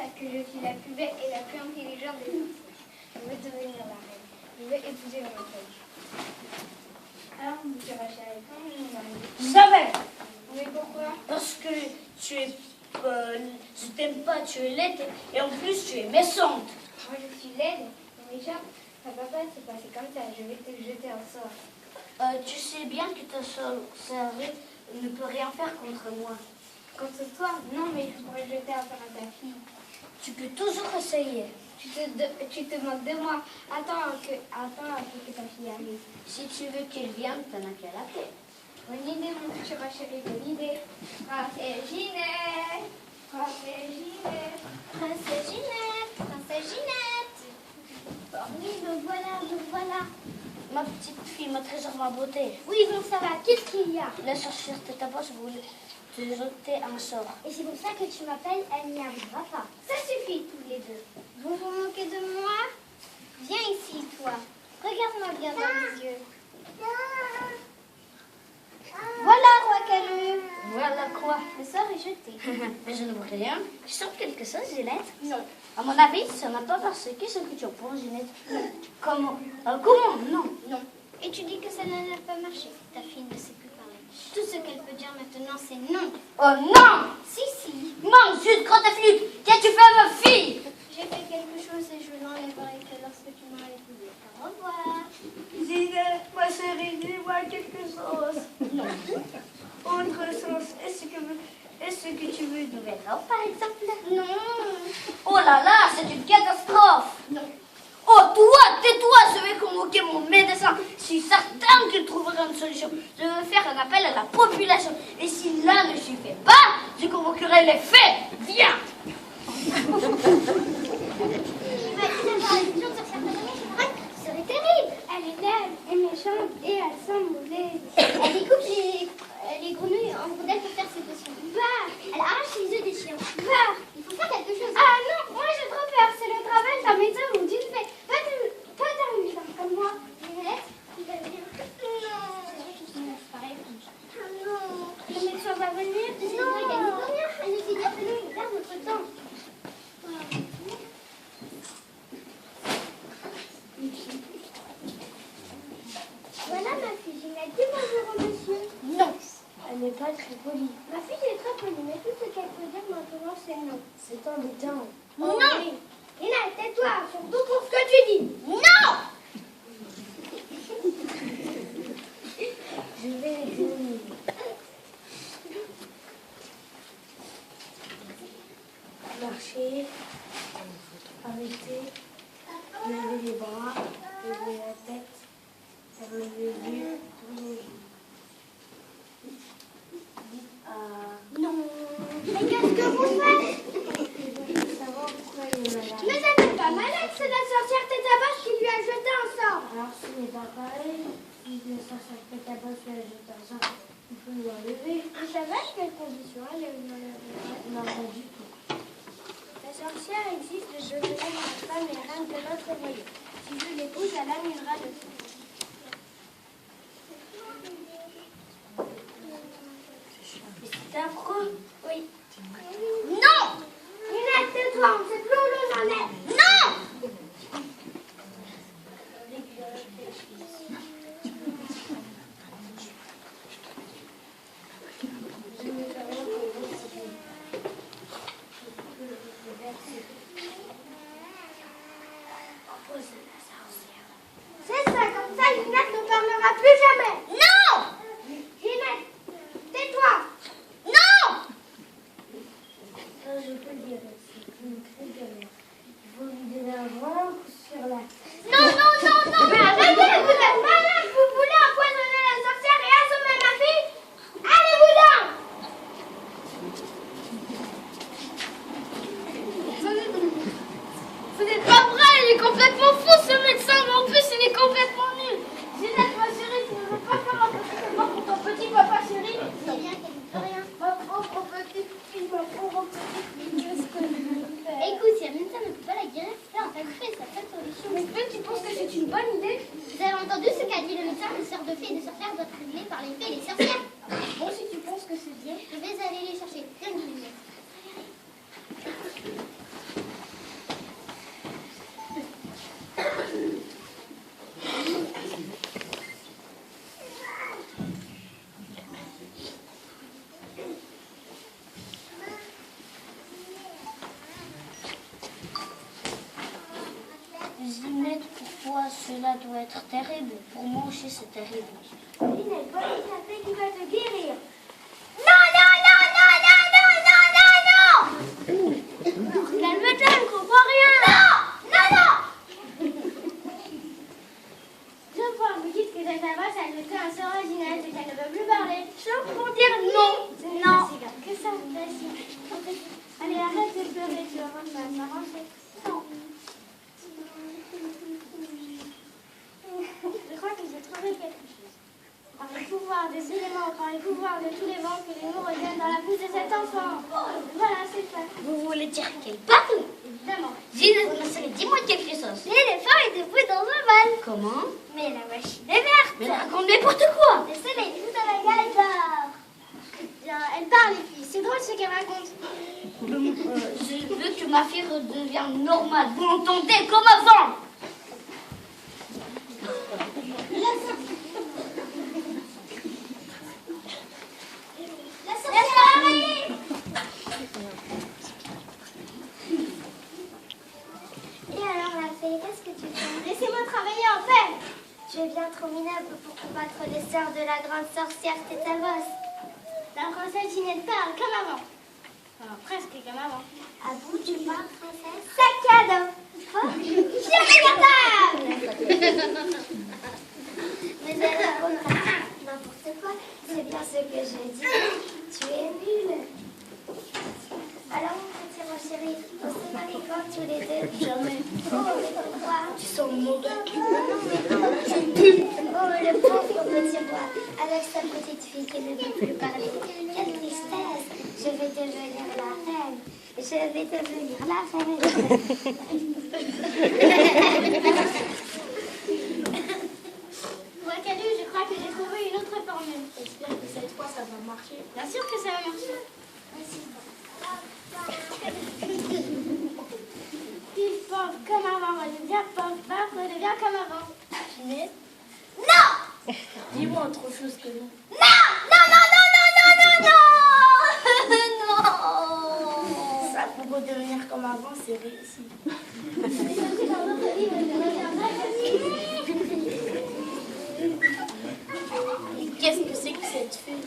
parce que je suis la plus belle et la plus intelligente des femmes. Je veux devenir la reine. Je veux épouser mon mari. Alors, monsieur Rachel, quand mon mari? Jamais. Mais pourquoi? Parce que tu es... je t'aime pas, tu es laide et en plus tu es méchante. Moi, je suis laide et méchante. Papa, c'est passé comme ça. Je vais te jeter un sort. Tu sais bien que ta sorcellerie ne peut rien faire contre moi. Contre toi? Non, mais je pourrais jeter un sort à ta fille. Tu peux toujours essayer. Tu te moques de moi. Attends que ta fille arrive. Si tu veux qu'elle vienne, t'en as qu'à l'appeler. Bonne idée, mon petit chéri, bonne idée. Princesse Ginette. Princesse Ginette. Princesse Ginette. Princesse Ginette. Oui, me voilà. Ma petite fille, ma trésor, ma beauté. Oui, bon, ça va. Qu'est-ce qu'il y a? La sorcière de ta bosse voulait te jeter un sort. Et c'est pour ça que tu m'appelles, elle n'y arrivera pas. Ça suffit, tous les deux. Vous vous moquez de moi? Viens ici, toi. Regarde-moi bien dans les yeux. Voilà, roi Calu. Voilà quoi? Le sort est jeté. Mais je ne vois rien. Tu sens quelque chose, Ginette? Non. À mon avis, ça n'a pas passé. Qu'est-ce que tu en penses, Ginette? Comment? Comment? Non. Non. Et tu dis que ça n'a pas marché. Ta fille ne sait plus parler. Tout ce qu'elle peut dire maintenant, c'est non. Oh non! Si. Non, zut, grotte à flûte! Qu'as-tu fait à ma fille? J'ai fait quelque chose et je l'enlèverai que lorsque tu m'auras épousée. Au revoir. Ginette, ma chérie, dis-moi quelque chose. Non. Autre chose. Est-ce que tu veux une nouvelle robe, par exemple? Non. Oh là là, c'est une catastrophe! Non. Oh, toi, tais-toi, je vais convoquer mon médecin. Je suis certain qu'il trouvera une solution. Je vais faire un appel à la population. Et si là ne suffit pas, je convoquerai les faits. Viens! Ce serait terrible. Elle est laide et méchante et elle sent mauvais. Elle découpe les grenouilles en rondelles pour faire ses potions. Va. Elle arrache les œufs des chiens. Va. Il faut faire quelque chose. Ah non, moi j'ai trop peur. C'est le travail d'un médecin ou d'une fée. Toi, t'as une femme comme moi. Juliette, il va venir. Non. Pareil. Ah non. Le médecin va venir. Non. Il va nous venir. Elle nous dit dire que nous, il perd notre temps. Voilà ma fille, Ginette. Dis bonjour au monsieur. Non, elle n'est pas très polie. Ma fille est très polie, mais tout ce qu'elle peut dire maintenant, c'est non. C'est embêtant. Non. Ginette, tais-toi, surtout pour ce que tu dis. Non! Je vais l'examiner. Marcher, arrêter, lever les bras, lever la tête, fermer les yeux, tourner les joues. Non. Mais qu'est-ce que vous faites? Je veux savoir pourquoi elle est malade. Mais elle n'est pas malade, c'est la sorcière Tétaboche qui lui a jeté un sort. Alors ce n'est pas pareil. Si le sorcière Tétaboche lui a jeté un sort, il faut l'enlever. Et ça va, quelle condition elle est Non, pas du tout. La sorcière existe, je deviens ma femme et reine de notre royaume. Si je l'épouse, elle annulera le tout. C'est affreux. Oui. Non! Ginette, tais-toi, on sait plus où l'on en est. Non! C'est ça, comme ça, Ginette ne parlera plus jamais. Non! Ginette, tais-toi. Non! Ça, je peux le dire, c'est une très galère. Il Ça doit être terrible. Pour moi aussi, c'est terrible. Ginette, bois du café qui va te guérir. Non, non, non, non, non, non, non, non, non. Calme-toi, je ne comprends rien. Non, non, non. Je vois, vous dites que cette avance, elle me fait un sort à Ginette et qu'elle ne veut plus parler. Je pour dire non. Non. C'est grave que ça, vas-y. Allez, arrête de pleurer, tu vas voir, ça va s'arranger. Non. Je crois que j'ai trouvé quelque chose. Par les pouvoirs des éléments, par les pouvoirs de tous les vents, que les mots reviennent dans la bouche de cet enfant. Voilà, c'est fait. Vous voulez dire qu'elle parle? Évidemment. Ginette, ma chérie, dis-moi quelque chose. L'éléphant est debout dans un bal. Comment? Mais la machine est verte. Mais raconte n'importe quoi. Le soleil fout dans la gare. Elle parle, les filles. C'est drôle ce qu'elle raconte. Je veux que ma fille redevienne normale. Vous l'entendez comme avant. Et alors, la fée, qu'est-ce que tu fais? Laissez-moi travailler en paix. Tu es bien trop minable pour combattre les sœurs de la grande sorcière Tétabos. La princesse Ginette parle comme avant. Enfin, presque comme avant. Ah bon, tu parles, princesse? Sac à dos. Oh, je suis incapable. Mais elle raconte n'importe quoi. C'est bien ce que je dis. Tu es nulle. Alors, mon petit mon chéri, on se marie quand tous les deux? Jamais. Oh, mais pourquoi? Tu sens mauvais. Non, mais non, je pue. Oh, le pauvre petit roi, avec sa petite fille qui ne peut plus parler. Quelle tristesse. Je vais devenir la reine. Je vais devenir la reine. Moi, Calu, je crois que j'ai trouvé une autre formule. J'espère que cette fois, ça va marcher. Bien sûr que ça va marcher. Pif, paf, comme avant, redevient paf, paf, redevient comme avant. Ginette, Non! dis-moi autre chose que nous. Non! Non, non, non, non, non, non, non! Non! Ça, pour redevenir comme avant, c'est réussi. J'ai appris dans notre livre que je reviendrai Et qu'est-ce que c'est que cette fée?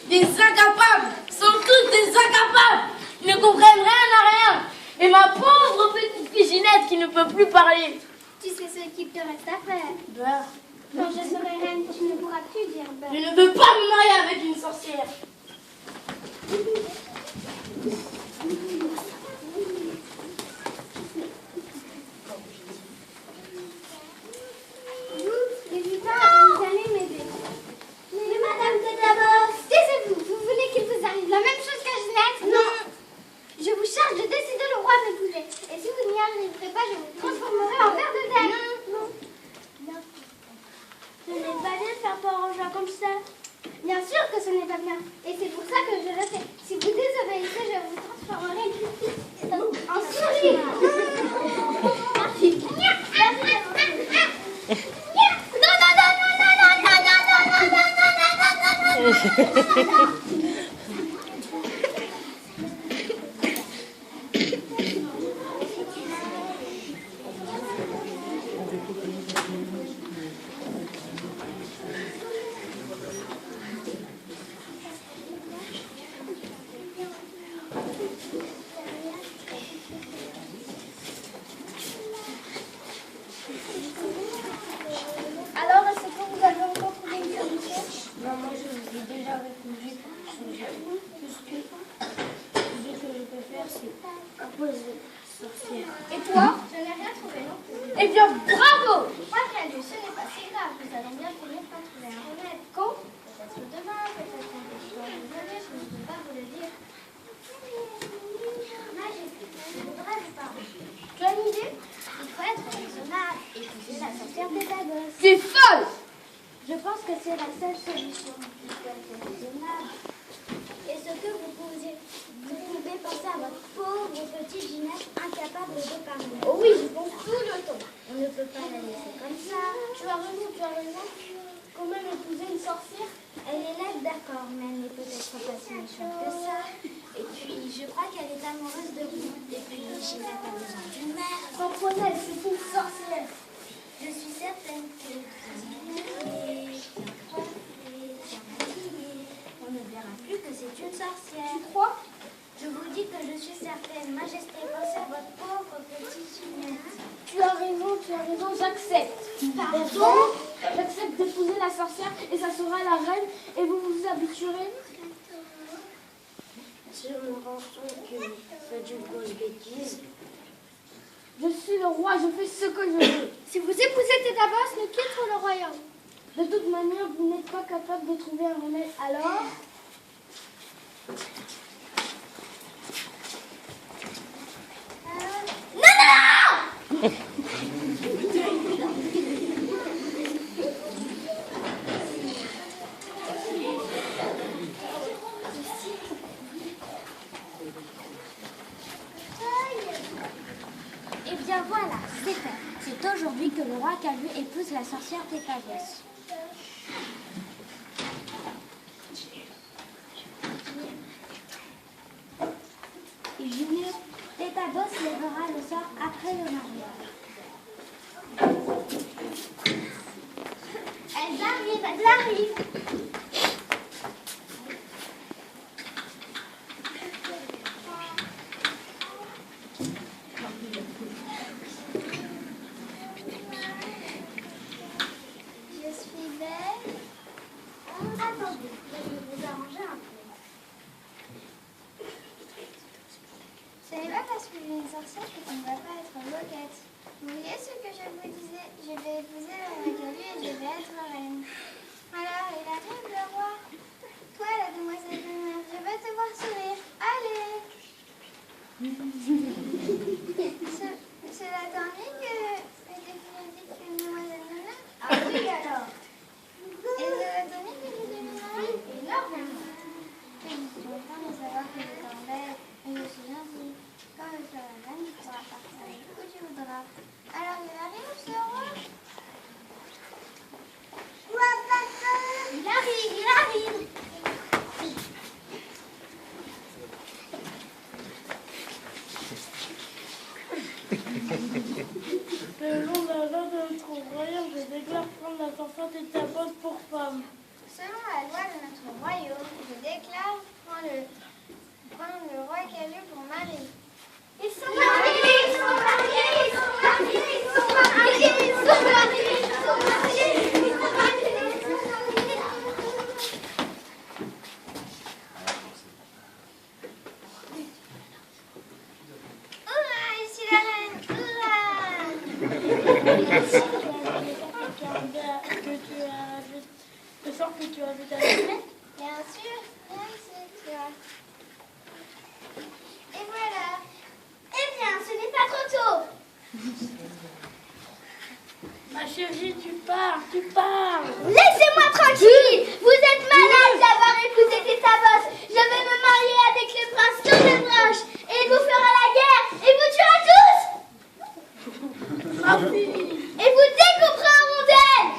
Des incapables! Sont tous des incapables! Ils ne comprennent rien à rien! Et ma pauvre petite fille Ginette qui ne peut plus parler! Tu sais ce qu'il te reste à faire. Beurre. Quand je serai reine, tu ne pourras plus dire Je beurre. ne veux pas me marier avec une sorcière! Vous, les lutins, vous allez m'aider. Mais Madame Tétabos, taisez-vous. Vous voulez qu'il vous arrive la même chose qu'à Ginette? Non. Je vous charge de décider le roi de m'épouser. Et si vous n'y arriverez pas, je vous transformerai en ver de terre. Non. Non. Ce n'est pas bien de faire peur aux gens comme ça. Bien sûr que ce n'est pas bien. Et c'est pour ça que je le fais. Si vous désobéissez, je vous transformerai en souris. Non, non, non, non, non, non, non, non, non, non, non, non, non, non, non, non. Alors, est-ce que vous avez encore trouvé une solution? Non, moi je vous ai déjà répondu. Tout ce que je peux faire, c'est imposer sorcière. Et toi? Je n'ai rien trouvé non plus. Eh bien, bravo! Pas Calu, ce n'est pas si grave. Nous allons bien finir par trouver un remède. Quand? Peut-être demain, peut-être un jour. Désolée, je ne peux pas vous le dire. Magique, je voudrais vous parler. Tu as une idée? Il faut être raisonnable et épouser la sorcière Tétabos. Tu es folle! Je pense que c'est la seule solution. Il faut être raisonnable. Et ce que vous pouvez penser à votre pauvre petite Ginette incapable de parler. Oh oui, je pense tout le temps. On ne peut pas la laisser comme ça. Tu as raison, tu as raison. Quand même épouser une sorcière. Elle est laide, d'accord, mais elle n'est peut-être pas si méchante que ça. Et puis, je crois qu'elle est amoureuse de vous. Et puis, Ginette a besoin d'une mère. Antoinette, c'est une sorcière. Je suis certaine que on ne verra plus que c'est une sorcière. Tu crois? Je vous dis que je suis certaine. Majesté, pensez à votre pauvre petite Ginette. Tu as raison, j'accepte. Donc, j'accepte d'épouser la sorcière et ça sera la reine et vous vous habituerez. Je me rends compte que vous faites une grosse bêtise. Je suis le roi, je fais ce que je veux. Si vous épousez Tétabos, nous quittons le royaume. De toute manière, vous n'êtes pas capable de trouver un remède. Alors, Eh bien voilà, c'est fait. C'est aujourd'hui que le roi Calvu épouse la sorcière Tétabos. Tétabos lèvera le sort après le mariage. Elles arrivent. Je suis belle. Attendez, je vais vous arranger un peu. Ce n'est pas parce que je suis une sorcière que tu ne vas pas être moquette. Vous voyez ce que je vous disais? Je vais épouser le roi Calvu et je vais être reine. Alors, il arrive le roi. Toi, la demoiselle de mer, je vais te voir sourire. Allez! Cela t'ennuie que je défile vite qu'une demoiselle de mer? Ah oui, alors! Et cela t'ennuie que je devienne reine? Énormément! Je suis content de savoir que je t'embête. Et je suis gentille. Quand je serai reine, tu pourras partir où tu voudras. Alors, il arrive ce roi? Il arrive. le nom de la loi de notre royaume, je déclare prendre la sorcière Tétabos pour femme. Selon la loi de notre royaume, je déclare prendre le roi Calvu pour mari. Ils sont mariés, ils sont mariés, ils sont mariés, ils sont mariés, ils sont mariés, ils sont mariés, ils sont mariés, ils sont mariés. Hurrah, je suis la reine, hurrah! Je sens que tu as vu ta fille. Bien sûr, tu vois. Et voilà. Eh bien, ce n'est pas trop tôt. Ma chérie, tu pars. Laissez-moi tranquille. Vous êtes malade d'avoir épousé Tétabos. Je vais me marier avec le prince Tondebroche et il vous fera la guerre et vous tuera tous. Ma fille. Et vous découperez en rondelles.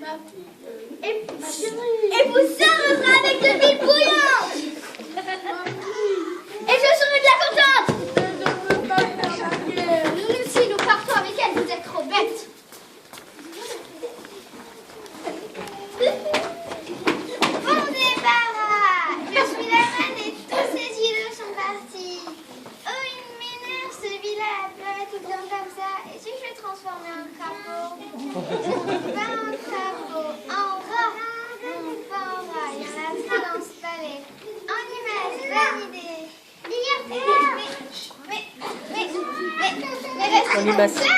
Ma chérie. Et vous servirez avec de l'huile bouillante. Et je serai bien contente. Je ne veux pas faire la guerre. Nous, si nous partons avec elle, vous êtes trop bêtes. Bon débarras. Je suis la reine et tous ces îlots sont partis. Oh, il m'énerve celui-là à pleurer tout le temps comme ça. Et si je le transformais en crapaud? Pas en crapaud, en rat. Pas en rat, il y en a trop dans ce palais. En image, bonne idée. Mais restez comme ça.